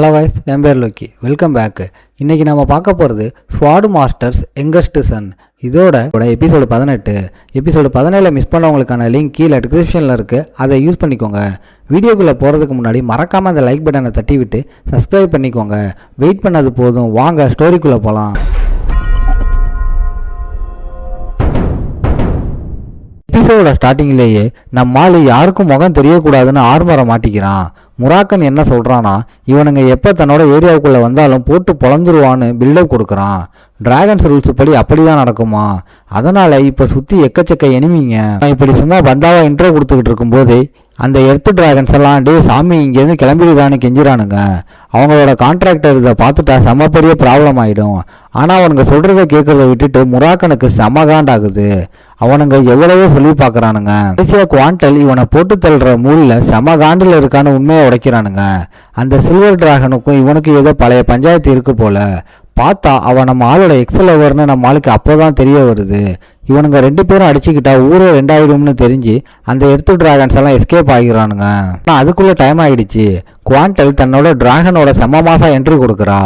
Hello guys, என் பேர் Loki. Welcome back. இன்றைக்கி நம்ம பார்க்க போகிறது ஸ்வாட் மாஸ்டர்ஸ் யங்கஸ்ட் சன். இதோட எபிசோடு 18. எபிசோடு 17 மிஸ் பண்ணவங்களுக்கான லிங்க் கீழே டிஸ்கிரிப்ஷனில் இருக்குது. அதை யூஸ் பண்ணிக்கோங்க. வீடியோக்குள்ளே போகிறதுக்கு முன்னாடி மறக்காமல் அந்த லைக் பட்டனை தட்டி விட்டு சப்ஸ்கிரைப் பண்ணிக்கோங்க. வெயிட் பண்ணது போதும், வாங்க ஸ்டோரிக்குள்ளே போகலாம். எபிசோட ஸ்டார்டிங்லேயே நம்மால் யாருக்கும் முகம் தெரியக்கூடாதுன்னு ஆர்மரை மாட்டிக்கிறான். முராக்கன் என்ன சொல்கிறான்னா, இவனுங்க எப்போ தன்னோட ஏரியாவுக்குள்ளே வந்தாலும் போட்டு பொழந்துருவான்னு பில்டப் கொடுக்குறான். டிராகன்ஸ் ரூல்ஸ் படி அப்படி தான் நடக்குமா? அதனால் இப்போ சுற்றி எக்கச்சக்க எனிமிங்க. இப்படி சும்மா பந்தாவா இன்ட்ரோ கொடுத்துக்கிட்டு இருக்கும்போது அந்த எர்த்து டிராகன்ஸ் எல்லாம் சாமி இங்கேருந்து கிளம்பிடுவான்னு கெஞ்சிரானுங்க. அவங்களோட கான்ட்ராக்டர் இதை பார்த்துட்டா செம்ம பெரிய ப்ராப்ளம் ஆகிடும். ஆனால் அவனுங்க சொல்கிறத கேட்குறத விட்டுட்டு முராக்கனுக்கு செம்ம காண்டாகுது. அவனுங்க எவ்வளவோ சொல்லி பார்க்குறானுங்க. கடைசியாக குவாண்டல் இவனை போட்டு தள்ளுற மூலில் செம்ம காண்டில் இருக்கான்னு உண்மையை உடைக்கிறானுங்க. அந்த சில்வர் டிராகனுக்கும் இவனுக்கு ஏதோ பழைய பஞ்சாயத்து இருக்கு போல. பார்த்தா அவன் நம்ம ஆளோட எக்ஸல் ஓவர்னு நம்ம ஆளுக்கு அப்போதான் தெரிய வருது. இவனுங்க 2 பேரும் அடிச்சுக்கிட்டா ஊரே 2 ஆயிடும்னு தெரிஞ்சு அந்த எர்த்து டிராகன்ஸ் எல்லாம் எஸ்கேப் ஆகிடுறானுங்க. ஆனால் அதுக்குள்ளே டைம் ஆகிடுச்சு. குவாண்டல் தன்னோட டிராகனோட செம்ம மாசம் என்ட்ரி கொடுக்குறா.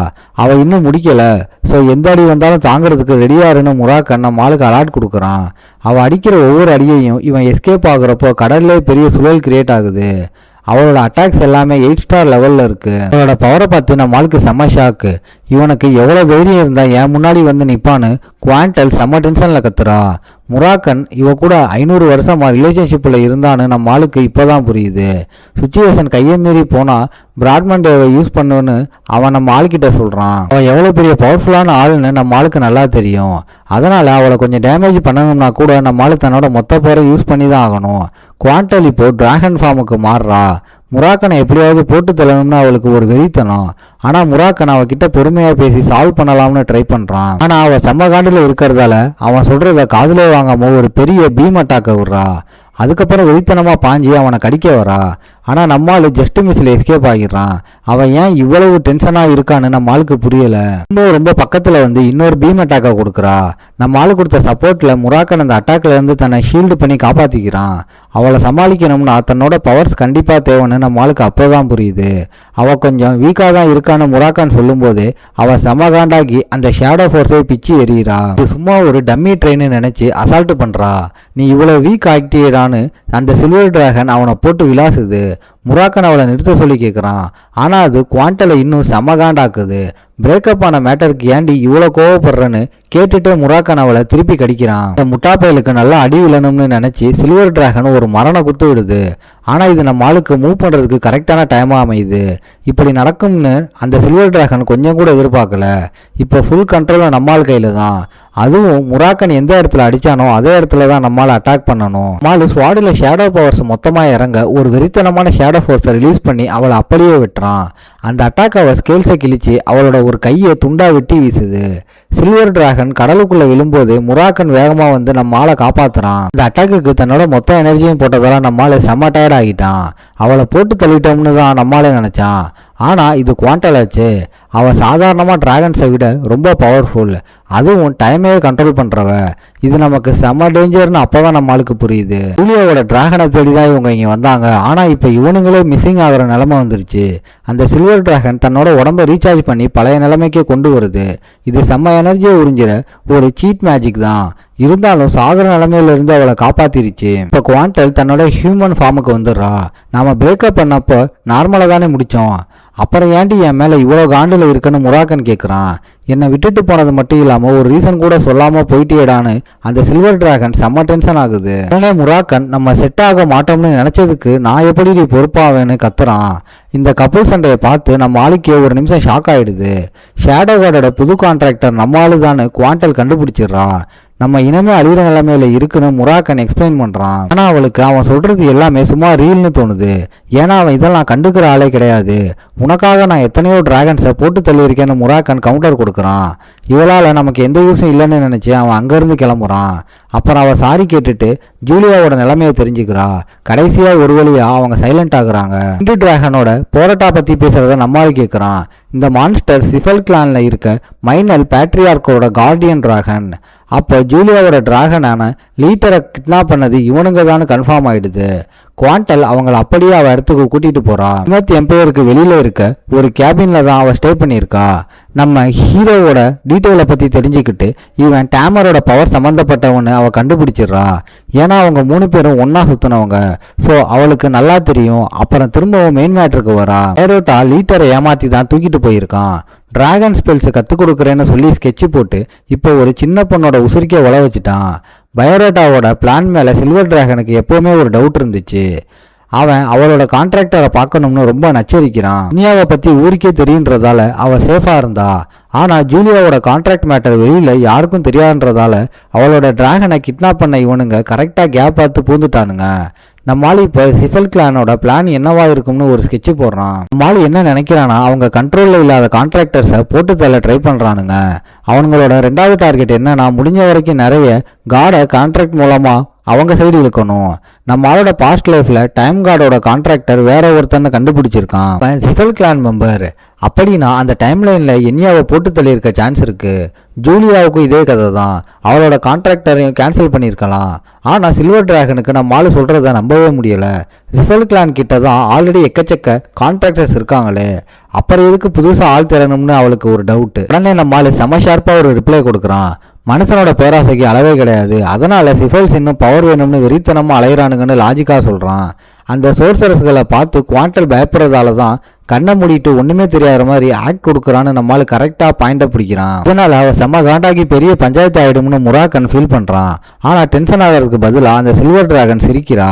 அவள் இன்னும் முடிக்கல. ஸோ எந்த அடி வந்தாலும் தாங்கிறதுக்கு ரெடியாருன்னு முராக்கன் நம்ம ஆளுக்கு அலாட் கொடுக்குறான். அவள் அடிக்கிற ஒவ்வொரு அடியையும் இவன் எஸ்கேப் ஆகுறப்போ கடல்லே பெரிய சுழல் கிரியேட் ஆகுது. அவளோட அட்டாக்ஸ் எல்லாமே 8 ஸ்டார் லெவலில் இருக்குது. அவளோட பவரை பார்த்து நம்ம ஆளுக்கு செம்ம ஷாக்கு. இவனுக்கு எவ்வளோ தைரியம் இருந்தால் என் முன்னாடி வந்து நிற்பான்னு குவாண்டல் செம்ம டென்ஷனில் கத்துறா. முராக்கன் இவ கூட 500 வருஷமாக ரிலேஷன்ஷிப்பில் இருந்தான்னு நம்ம ஆளுக்கு இப்போ தான் புரியுது. சுச்சுவேஷன் கையை மீறி போனால் பிராட்மண்டேவை யூஸ் பண்ணுன்னு அவன் நம்ம ஆளுக்கிட்ட சொல்கிறான். அவன் எவ்வளோ பெரிய பவர்ஃபுல்லான ஆளுன்னு நம்ம ஆளுக்கு நல்லா தெரியும். அதனால் அவளை கொஞ்சம் டேமேஜ் பண்ணணும்னா கூட நம்ம ஆளு தன்னோட மொத்த பவரை யூஸ் பண்ணி தான் ஆகணும். குவாண்டல் இப்போ டிராகன் ஃபார்முக்கு மாறுறா. முராக்கனை எப்படியாவது போட்டு தள்ளணும்னு அவளுக்கு ஒரு வெறித்தனம். ஆனால் முராக்கன் அவகிட்ட பொறுமையாக பேசி சால்வ் பண்ணலாம்னு ட்ரை பண்ணுறான். ஆனால் அவள் செம்ம காண்டில் இருக்கிறதால அவன் சொல்கிறத காதிலே வாங்காம ஒரு பெரிய பீம் அட்டாக்க விடுறா. அதுக்கப்புறம் வெறித்தனமாக பாஞ்சி அவனை கடிக்க வரா. ஆனால் நம்மால் ஜஸ்ட் மிஸ்ல எஸ்கேப் ஆகிடுறான். அவன் ஏன் இவ்வளவு டென்ஷனாக இருக்கான்னு நம்ம ஆளுக்கு புரியலை. ரொம்ப பக்கத்தில் வந்து இன்னொரு பீம் அட்டாக்கை கொடுக்குறா. நம்ம ஆளு கொடுத்த சப்போர்ட்டில் முராக்கன் அந்த அட்டாக்ல இருந்து தன்னை ஷீல்டு பண்ணி காப்பாற்றிக்கிறான். அவளை சமாளிக்கணும்னா தன்னோட பவர்ஸ் கண்டிப்பாக தேவைன்னு நம்ம ஆளுக்கு அப்போ தான் புரியுது. அவள் கொஞ்சம் வீக்காக தான் இருக்கான்னு முராக்கன் சொல்லும்போது அவள் செம காண்டாகி அந்த ஷேடோ ஃபோர்ஸை பிச்சு எறிகிறா. இது சும்மா ஒரு டம்மி ட்ரெயின்னு நினச்சி அசால்ட்டு பண்ணுறா. நீ இவ்வளோ வீக் ஆகிட்டேடான்னு அந்த சில்வர் டிராகன் அவனை போட்டு விளாசுது. முராக்கன் அவளை நிறுத்த சொல்லி கேட்குறான். ஆனால் அது குவாண்டலை இன்னும் செம காண்டாக்குது. பிரேக்கப் ஆன மேட்டருக்கு ஏண்டி இவ்வளோ கோவப்படுறன்னு கேட்டுட்டு முராக்கன் அவளை திருப்பி கடிக்கிறான். அந்த முட்டாப்பயலுக்கு நல்லா அடி விழணும்னு நினச்சி சில்வர் டிராகன் ஒரு மரண குத்து விடுது. ஆனால் இது நம்ம ஆளுக்கு மூவ் பண்ணுறதுக்கு கரெக்டான டைமாக அமையுது. இப்படி நடக்கும்னு அந்த சில்வர் டிராகன் கொஞ்சம் கூட எதிர்பார்க்கல. இப்போ ஃபுல் கண்ட்ரோலில் நம்மால் கையில் தான். அதுவும் முராக்கன் எந்த இடத்துல அடித்தானோ அதே இடத்துல தான் நம்மளால் அட்டாக் பண்ணணும். நம்மளால் ஸ்வாடில் ஷேடோ பவர்ஸ் மொத்தமாக இறங்க ஒரு வெறித்தனமான ஷேடோ ஃபோர்ஸை ரிலீஸ் பண்ணி அவளை அப்படியே விட்டுறான். அந்த அட்டாக் அவள் ஸ்கேல்ஸை கிழிச்சு அவளோட ஒரு கையை துண்டா வெட்டி வீசுது. சில்வர் டிராகன் கடலுக்குள்ள விழும்போது முராக்கன் வேகமாக வந்து நம்ம ஆளை காப்பாத்துறான். அந்த அட்டாக்குக்கு தன்னோட மொத்த எனர்ஜியும் போட்டதால நம்மளால செம்ம டயர்ட் ஆகிட்டான். அவளை போட்டு தள்ளிட்டோம்னு தான் நம்மளாலே நினைச்சான். ஆனால் இது குவாண்டல் ஆச்சு. அவள் சாதாரணமாக டிராகன்ஸை விட ரொம்ப பவர்ஃபுல். அதுவும் டைமே கண்ட்ரோல் பண்ணுறவ. இது நமக்கு செம்ம டேஞ்சர்னு அப்போ தான் நம்ம ஆளுக்கு புரியுது. ஜூலியாவோட டிராகனை தேடி தான் இவங்க இங்கே வந்தாங்க. ஆனால் இப்போ இவனுங்களே மிஸ்ஸிங் ஆகிற நிலைமை வந்துருச்சு. அந்த சில்வர் டிராகன் தன்னோட உடம்பை ரீசார்ஜ் பண்ணி பழைய நிலைமைக்கே கொண்டு வருது. இது செம்ம எனர்ஜியை உறிஞ்சிற ஒரு சீட் மேஜிக் தான். இருந்தாலும் சாகர நிலைமையிலிருந்து அவளை காப்பாத்திருச்சு. இப்போ குவாண்டல் தன்னோட ஹியூமன் ஃபார்முக்கு வந்துடுறா. நாம பிரேக்கப் பண்ணப்போ நார்மலாக தானே முடித்தோம். அப்புறம் ஏன்டி என் மேலே இவ்வளோ காண்டில் இருக்குன்னு முராக்கன் கேட்குறான். என்னை விட்டுட்டு போனது மட்டும் இல்லாமல் ஒரு ரீசன் கூட சொல்லாமல் போயிட்டேடான்னு அந்த சில்வர் டிராகன் செம்ம டென்ஷன் ஆகுது. உடனே முராக்கன் நம்ம செட் ஆக மாட்டோம்னு நினச்சதுக்கு நான் எப்படி நீ பொறுப்பாவேன்னு கத்துறான். இந்த கப்புள் சண்டையை பார்த்து நம்ம ஆளுக்கே ஒரு நிமிஷம் ஷாக் ஆகிடுது. ஷேடோ கார்டோட புது கான்ட்ராக்டர் நம்ம ஆளு தான் குவாண்டல் கண்டுபிடிச்சிடுறா. நம்ம இனமே அழிகிற நிலைமையில இருக்குன்னு முராக்கன் எக்ஸ்பிளைன் பண்ணுறான். ஆனால் அவளுக்கு அவன் சொல்கிறது எல்லாமே சும்மா ரீல்னு தோணுது. ஏன்னா அவன் இதெல்லாம் கண்டுக்கிற ஆளே கிடையாது. உனக்காக நான் எத்தனையோ டிராகன்ஸை போட்டு தள்ளியிருக்கேன்னு முராக்கன் கவுண்டர் கொடுக்குறான். இவளால் நமக்கு எந்த யூஸும் இல்லைன்னு நினச்சி அவன் அங்கேருந்து கிளம்புறான். அப்புறம் அவள் சாரி கேட்டுட்டு ஜூலியாவோட நிலைமையை தெரிஞ்சுக்கிறா. கடைசியாக ஒரு வழியாக அவங்க சைலண்ட் ஆகுறாங்க. இண்டு டிராகனோட போராட்டா பற்றி பேசுகிறத நம்மளால கேட்குறான். இந்த மான்ஸ்டர் சிஃபல் கிளானில் இருக்க மைனல் பேட்ரியார்க்கோட கார்டியன் டிராகன். அப்போ ஜூலியாவோட டிராகனான லீட்டரை கிட்னாப் பண்ணது இவனுங்க தான் கன்ஃபார்ம் ஆயிடுது. குவாண்டல் அவங்கள அப்படியே அவ இடத்துக்கு கூட்டிட்டு போறா. விமத் எம்பையருக்கு வெளியில இருக்க ஒரு கேபின்ல தான் அவ ஸ்டே பண்ணியிருக்கா. நம்ம ஹீரோவோட டீட்டெயிலை பத்தி தெரிஞ்சுக்கிட்டு இவன் டேமரோட பவர் சம்பந்தப்பட்டவன்னு அவ கண்டுபிடிச்சிடுறா. ஏன்னா அவங்க 3 பேரும் ஒன்னா சுத்தினவங்க. ஸோ அவளுக்கு நல்லா தெரியும். அப்புறம் திரும்பவும் மெயின் மேட்டருக்கு வரா. பைரோட்டா லீட்டரை ஏமாத்தி தான் தூக்கிட்டு போயிருக்கான். டிராகன் ஸ்பெல்ஸ் கற்றுக் கொடுக்குறேன்னு சொல்லி ஸ்கெட்சு போட்டு இப்போ ஒரு சின்ன பொண்ணோட உசுரிக்க உழ வச்சுட்டான். பயோரோட்டாவோட பிளான் மேலே சில்வர் டிராகனுக்கு எப்போவுமே ஒரு டவுட் இருந்துச்சு. அவன் அவளோட கான்ட்ராக்டரை பார்க்கணும்னு ரொம்ப நச்சரிக்கிறான். துனியாவை பற்றி ஊருக்கே தெரியுன்றதால அவள் சேஃபாக இருந்தா. ஆனால் ஜூலியாவோட கான்ட்ராக்ட் மேட்டர் வெளியில் யாருக்கும் தெரியாதுன்றதால அவளோட டிராகனை கிட்னாப் பண்ண இவனுங்க கரெக்டாக கேப் பார்த்து பூந்துட்டானுங்க. நம்மால் இப்போ சிஃபல் கிளானோட பிளான் என்னவா இருக்கும்னு ஒரு ஸ்கெட்சு போடுறான். நம்மால் என்ன நினைக்கிறானா அவங்க கண்ட்ரோலில் இல்லாத கான்ட்ராக்டர்ஸை போட்டு தள்ள ட்ரை பண்ணுறானுங்க. அவங்களோட 2வது டார்கெட் என்னன்னா முடிஞ்ச வரைக்கும் நிறைய காடை கான்ட்ராக்ட் மூலமாக அவங்க சைடு இழுக்கணும். நம்ம ஆளோட பாஸ்ட் லைஃப்ல டைம் கார்டோட கான்ட்ராக்டர் வேற ஒருத்தனை கண்டுபிடிச்சிருக்கான். சிஃபல் கிளான் மெம்பர். அப்படின்னா அந்த டைம் லைன்ல என்யாவை போட்டு தள்ளியிருக்க சான்ஸ் இருக்கு. ஜூலியாவுக்கும் இதே கதை தான். அவளோட கான்ட்ராக்டரையும் கேன்சல் பண்ணியிருக்கலாம். ஆனா சில்வர் டிராகனுக்கு நம்ம ஆளு சொல்றத நம்பவே முடியல. சிஃபல் கிளான் கிட்ட தான் ஆல்ரெடி எக்கச்சக்க கான்ட்ராக்டர்ஸ் இருக்காங்களே, அப்புறம் எதுக்கு புதுசாக ஆள் தரணும்னு அவளுக்கு ஒரு டவுட். உடனே நம்ம ஆளு செம ஷார்ப்பாக ஒரு ரிப்ளை கொடுக்குறான். மனுஷனோட பேராசைக்கு அளவே கிடையாது, அதனால சிஃபல்ஸ் இன்னும் பவர் வேணும்னு வெறித்தனமாக அலையிறானுங்கன்னு லாஜிக்காக சொல்கிறான். அந்த சோர்சரஸ்களை பார்த்து குவாண்டல் பயப்படுறதால தான் கண்ணை மூடிட்டு ஒன்றுமே தெரியாத மாதிரி ஆக்ட் கொடுக்குறான்னு நம்மளால கரெக்டாக பாயிண்டை பிடிக்கிறான். அதனால் அவள் செம்ம காண்டாகி பெரிய பஞ்சாயத்து ஆகிடும்னு முராக்கன் ஃபீல் பண்ணுறான். ஆனால் டென்ஷன் ஆகிறதுக்கு பதிலாக அந்த சில்வர் டிராகன் சிரிக்கிறா.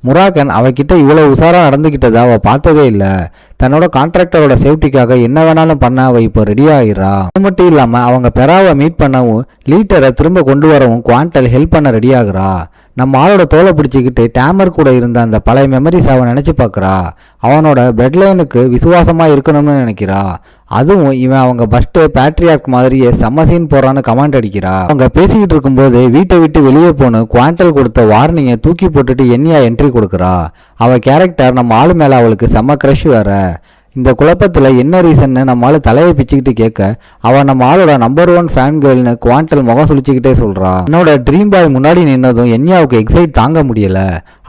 முராக்கன் அவகிட்ட இவ்வளோ உஷாராக நடந்துக்கிட்டதை அவள் பார்த்ததே இல்லை. தன்னோட கான்ட்ராக்டரோட சேஃப்டிக்காக என்ன வேணாலும் பண்ண அவள் இப்போ ரெடி ஆகிடுறா. அது மட்டும் இல்லாமல் அவங்க பெறாவை மீட் பண்ணவும் லீட்டரை திரும்ப கொண்டு வரவும் குவாண்டல் ஹெல்ப் பண்ண ரெடி ஆகுறா. நம்ம ஆளோட தோலை பிடிச்சிக்கிட்டு டேமர் கூட இருந்த அந்த பழைய மெமரிஸ் அவன் நினச்சி பார்க்குறா. அவனோட பெட்லைனுக்கு விசுவாசமாக இருக்கணும்னு நினைக்கிறா. அதுவும் இவன் அவங்க பஸ்ட்டு பேட்ரியாக் மாதிரியே செம்ம சீன் போறான்னு கமெண்ட் அடிக்கிறா. அவங்க பேசிக்கிட்டு இருக்கும்போது வீட்டை விட்டு வெளியே போன குவாண்டல் கொடுத்த வார்னிங்கை தூக்கி போட்டுட்டு என்யா என்ட்ரி கொடுக்குறா. அவள் கேரக்டர் நம்ம ஆளு மேலே அவளுக்கு செம்ம க்ரஷ் வேற. இந்த குழப்பத்தில் என்ன ரீசன்னு நம்ம ஆளு தலையை பிச்சுக்கிட்டு கேட்க அவன் நம்ம ஆளோட நம்பர் 1 ஃபேன் கேர்ள்னு குவாண்டல் முகம் சுழிச்சுக்கிட்டே சொல்றா. என்னோட ட்ரீம் பாய் முன்னாடி நின்னதும் என்யாவுக்கு எக்ஸைட் தாங்க முடியல.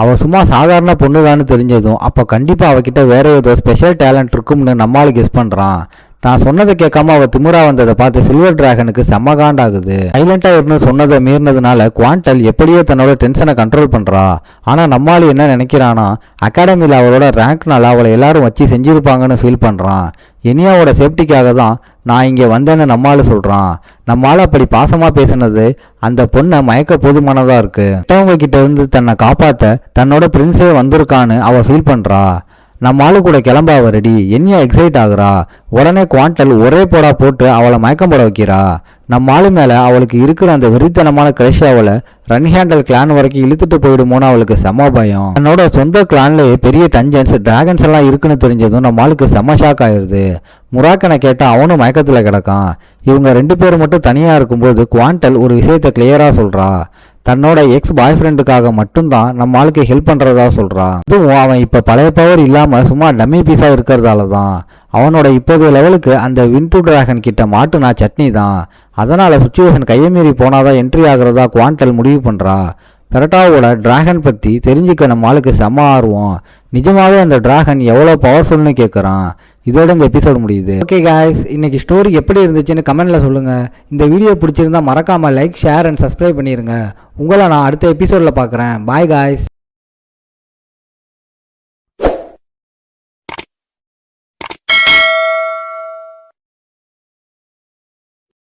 அவள் சும்மா சாதாரண பொண்ணுதான்னு தெரிஞ்சதும் அப்போ கண்டிப்பாக அவகிட்ட வேற ஏதோ ஸ்பெஷல் டேலண்ட் இருக்கும்னு நம்மளால கெஸ் பண்ணுறான். தான் சொன்னதை கேட்காம அவள் திமுறா வந்ததை பார்த்து சில்வர் டிராகனுக்கு செம்ம காண்டாகுது. சைலண்டாக இருந்து சொன்னதை மீறினதுனால குவாண்டல் எப்படியோ தன்னோட டென்ஷனை கண்ட்ரோல் பண்ணுறா. ஆனால் நம்மளால என்ன நினைக்கிறானா அகாடமியில் அவளோட ரேங்க்னால அவளை எல்லாரும் வச்சு செஞ்சுருப்பாங்கன்னு ஃபீல் பண்ணுறான். எனியாவோட சேஃப்டிக்காக தான் நான் இங்கே வந்தேன்னு நம்மளால சொல்கிறான். நம்மளால அப்படி பாசமாக பேசினது அந்த பொண்ணை மயக்க போதுமானதாக இருக்கு. மற்றவங்க கிட்ட இருந்து தன்னை காப்பாற்ற தன்னோட பிரின்ஸே வந்திருக்கான்னு அவள் ஃபீல் பண்ணுறா. நம்ம ஆளு கூட கிளம்ப அவ ரெடி. என்யா எக்ஸைட் ஆகுறா. உடனே குவாண்டல் ஒரே போடா போட்டு அவளை மயக்கம் போட வைக்கிறா. நம்ம ஆளு மேலே அவளுக்கு இருக்கிற அந்த வெறித்தனமான கிரஷ் அவளை ரன் ஹேண்டல் கிளான் வரைக்கும் இழுத்துட்டு போயிடுமோன்னு அவளுக்கு செம பயம். தன்னோட சொந்த கிளான்லேயே பெரிய டஞ்சன்ஸ் டிராகன்ஸ் எல்லாம் இருக்குன்னு தெரிஞ்சதும் நம்ம ஆளுக்கு செம ஷாக் ஆயிடுது. முராக்கனை கேட்டால் அவனும் மயக்கத்தில் கிடக்கான். இவங்க 2 பேர் மட்டும் தனியாக இருக்கும்போது குவாண்டல் ஒரு விஷயத்தை கிளியராக சொல்கிறா. தன்னோட எக்ஸ் பாய் ஃப்ரெண்டுக்காக மட்டும்தான் நம்ம ஆளுக்கு ஹெல்ப் பண்ணுறதா சொல்கிறான். அதுவும் அவன் இப்போ பழைய பவர் இல்லாமல் சும்மா டம்மி பீஸாக இருக்கிறதால தான். அவனோட இப்போதைய லெவலுக்கு அந்த வின்டு டிராகன் கிட்ட மாட்டுனா சட்னி தான். அதனால் சுச்சுவேஷன் கையை மீறி போனாதான் என்ட்ரி ஆகிறதா குவாண்டல் முடிவு பண்ணுறா. பெரட்டாவோட டிராகன் பற்றி தெரிஞ்சுக்க நம்ம ஆளுக்கு செம்ம ஆர்வம். நிஜமாவே அந்த டிராகன் எவ்வளோ பவர்ஃபுல்னு கேட்குறான். இதோட இந்த எபிசோட் முடியுது. ஓகே காய்ஸ், இன்னைக்கு ஸ்டோரி எப்படி இருந்துச்சுன்னு கமெண்ட்ல சொல்லுங்கள். இந்த வீடியோ பிடிச்சிருந்தா மறக்காமல் லைக், ஷேர் அண்ட் சப்ஸ்கிரைப் பண்ணிடுங்க. உங்களை நான் அடுத்த எபிசோடில் பார்க்குறேன். Bye guys.